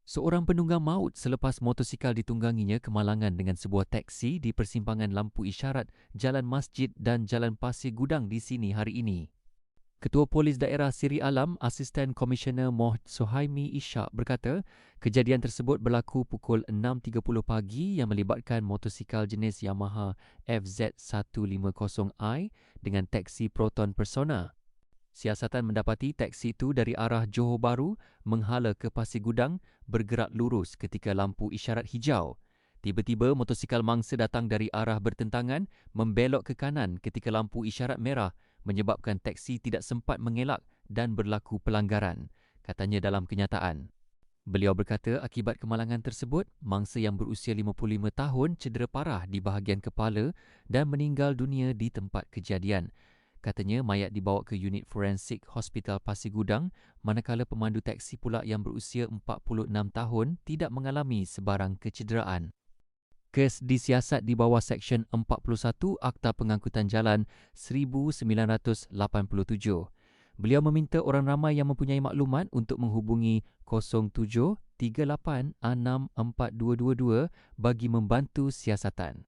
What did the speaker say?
Seorang penunggang maut selepas motosikal ditungganginya kemalangan dengan sebuah teksi di persimpangan lampu isyarat Jalan Masjid dan Jalan Pasir Gudang di sini hari ini. Ketua Polis Daerah Siri Alam, Asisten Komisioner Moh Suhaimi Ishak berkata, kejadian tersebut berlaku pukul 6.30 pagi yang melibatkan motosikal jenis Yamaha FZ150i dengan teksi Proton Persona. Siasatan mendapati teksi itu dari arah Johor Bahru menghala ke Pasir Gudang bergerak lurus ketika lampu isyarat hijau. Tiba-tiba motosikal mangsa datang dari arah bertentangan membelok ke kanan ketika lampu isyarat merah menyebabkan teksi tidak sempat mengelak dan berlaku pelanggaran, katanya dalam kenyataan. Beliau berkata akibat kemalangan tersebut, mangsa yang berusia 55 tahun cedera parah di bahagian kepala dan meninggal dunia di tempat kejadian. Katanya mayat dibawa ke unit forensik Hospital Pasir Gudang, manakala pemandu teksi pula yang berusia 46 tahun tidak mengalami sebarang kecederaan. Kes disiasat di bawah Seksyen 41 Akta Pengangkutan Jalan 1987. Beliau meminta orang ramai yang mempunyai maklumat untuk menghubungi 0738642222 bagi membantu siasatan.